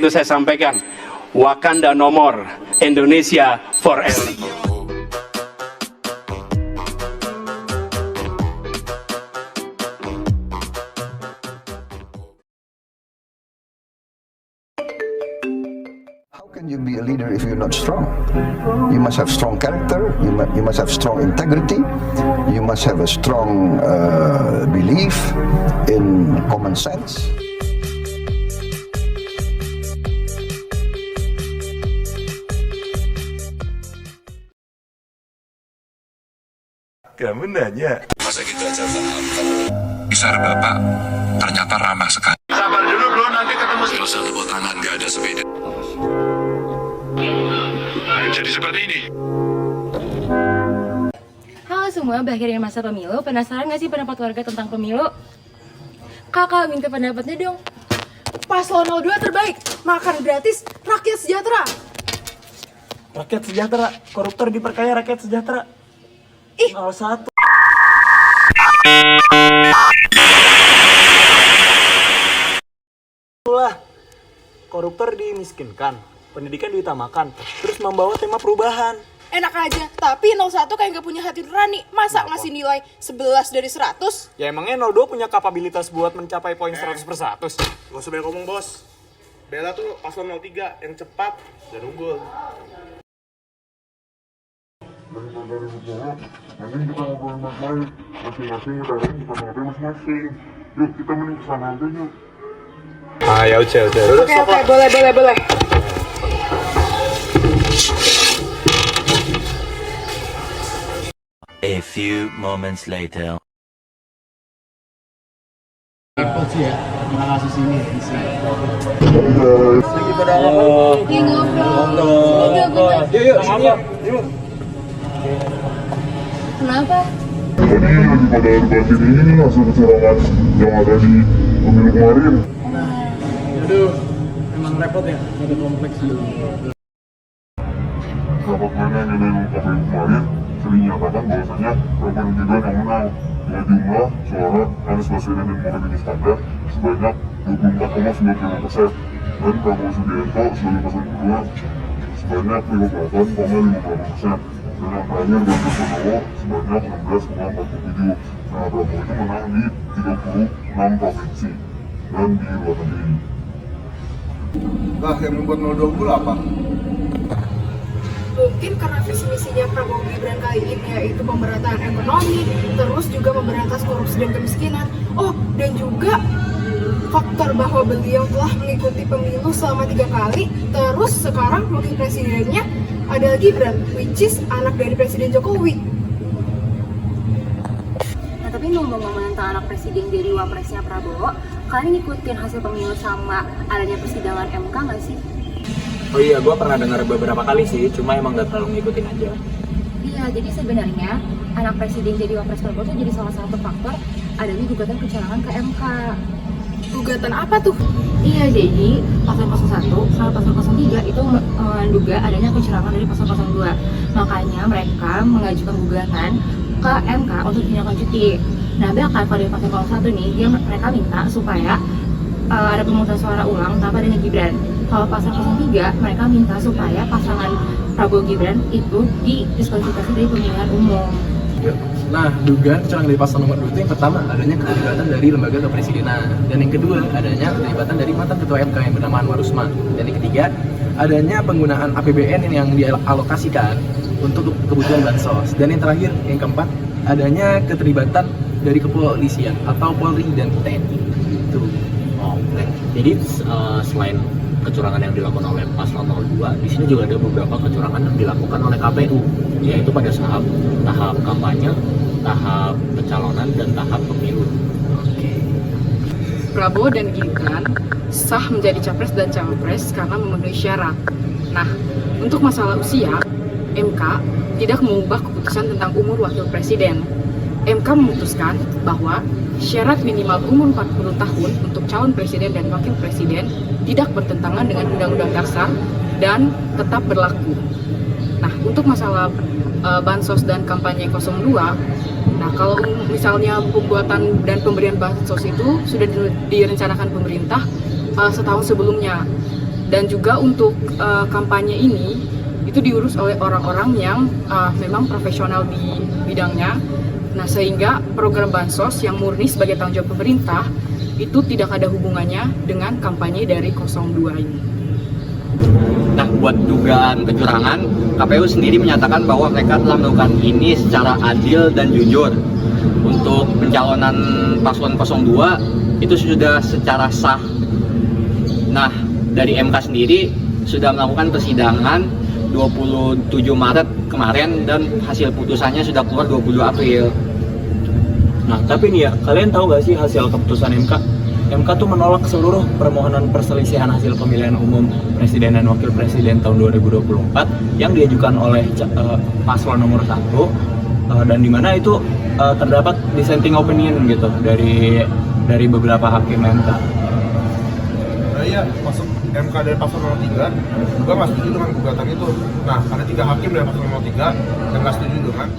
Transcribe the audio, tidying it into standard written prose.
itu saya sampaikan, Wakanda no more, Indonesia forever. How can you be a leader if you're not strong? You must have strong character, you must have strong integrity, you must have a strong belief in common sense. Kamu nanya. Masa gitu aja paham. Besar bapak ternyata ramah sekali. Sabar dulu bro, nanti ketemu. Kalau satu tepuk tangan gak ada sepeda. Jadi seperti ini. Halo semua, berakhirnya masa pemilu. Penasaran gak sih pendapat warga tentang pemilu? Kakak minta pendapatnya dong. Paslon 02 terbaik, makan gratis, rakyat sejahtera. Rakyat sejahtera, koruptor diperkaya rakyat sejahtera. Ih, 01. Itulah, koruptor dimiskinkan, pendidikan diutamakan, terus membawa tema perubahan. enak aja. Tapi 01 kayak nggak punya hati nurani. Masa ngasih nilai 11 dari 100? Ya emangnya 02 punya kapabilitas buat mencapai poin 100 per 100? Gak usah banyak ngomong bos. Bella tuh paslon 03 yang cepat dan unggul. Nanti kita ngobrolin baik-baik, masing-masing kita lihat bukan HP masing-masing. Yuk kita mending kesana aja yuk. Ah ya udah. Oke, boleh. A few moments later. Repot sih ya, tentang kasus ini. Yuk, sini yuk. Kenapa? Tadi lagi pada debatin ini hasil kecurangan yang ada di pemilu kemarin. Aduh, emang repot ya, ada kompleks dulu. Rapat mana yang ada di KPU kemarin sering nyatakan bahwasanya Prabowo Gibran yang menang dengan jumlah suara Anies Baswedan dan Muhaimin Iskandar sebanyak 24,95% dan Prabowo Subianto sebagai pasangan kedua sebanyak 58,58%. Dan yang terakhir Ganjar Pranowo sebanyak 16,47. Nah, Prabowo itu menang di 36 provinsi dan di luar negeri. Nah, yang membuat 020 apa? Mungkin karena visi misinya Prabowo Gibran kali ini yaitu pemberantasan ekonomi, terus juga memberantas korupsi dan kemiskinan. Oh, dan juga faktor bahwa beliau telah mengikuti pemilu selama 3 kali, terus sekarang wakil presidennya adalah Gibran, which is anak dari Presiden Jokowi. Nah, tapi ngomong-ngomong tentang anak presiden jadi wapresnya Prabowo, kalian ngikutin hasil pemilu sama adanya persidangan MK nggak sih? Oh iya, gue pernah dengar beberapa kali sih, cuma emang gak terlalu ngikutin aja. Iya, jadi sebenarnya anak presiden jadi wapres Prabowo itu jadi salah satu faktor adanya gugatan kecurangan ke MK. Gugatan apa tuh? Iya, jadi pasal 01 sama pasal 03 itu menduga adanya kecurangan dari pasal 02. Makanya mereka mengajukan gugatan ke MK untuk ditindaklanjuti. Nah, bahkan pada pasal 01 nih, mereka minta supaya ada pemungutan suara ulang tanpa adanya Gibran. Kalau pasal 03, mereka minta supaya pasangan Prabowo Gibran itu didiskualifikasi dari pemilihan umum. Nah, dugaan kecurangan dari pasal nomor 2 itu yang pertama adanya keterlibatan dari lembaga kepresidenan, dan yang kedua adanya keterlibatan dari mantan ketua MK yang bernama Anwar Usman, dan yang ketiga adanya penggunaan APBN yang dialokasikan untuk kebutuhan bansos, dan yang terakhir yang keempat adanya keterlibatan dari kepolisian atau Polri dan TNI. Itu. Oh, oke. Jadi selain kecurangan yang dilakukan oleh paslon 02, di sini juga ada beberapa kecurangan yang dilakukan oleh KPU, yaitu pada saat tahap kampanye, tahap pencalonan, dan tahap pemilu. Prabowo dan Gibran sah menjadi capres dan cawapres karena memenuhi syarat. Nah, untuk masalah usia, MK tidak mengubah keputusan tentang umur wakil presiden. MK memutuskan bahwa syarat minimal umur 40 tahun untuk calon presiden dan wakil presiden tidak bertentangan dengan Undang-Undang Dasar dan tetap berlaku. Nah, untuk masalah bansos dan kampanye 02, nah kalau misalnya pembuatan dan pemberian bansos itu sudah direncanakan pemerintah setahun sebelumnya, Dan juga untuk kampanye ini itu diurus oleh orang-orang yang memang profesional di bidangnya. Nah, sehingga program bansos yang murni sebagai tanggung jawab pemerintah itu tidak ada hubungannya dengan kampanye dari 02 ini. Nah, buat dugaan kecurangan, KPU sendiri menyatakan bahwa mereka telah melakukan ini secara adil dan jujur. Untuk pencalonan paslon 02 itu sudah secara sah. Nah, dari MK sendiri sudah melakukan persidangan 27 Maret kemarin dan hasil putusannya sudah keluar 20 April. Nah, tapi nih ya, kalian tahu gak sih hasil keputusan MK? MK tuh menolak seluruh permohonan perselisihan hasil pemilihan umum presiden dan wakil presiden tahun 2024 yang diajukan oleh paslon nomor 1 dan dimana itu terdapat dissenting opinion gitu dari beberapa hakim MK. Nah iya, masuk MK dari pasal 03 juga nggak setuju dengan gugatan itu. Nah, ada 3 hakim dari pasal 03 yang nggak setuju dengan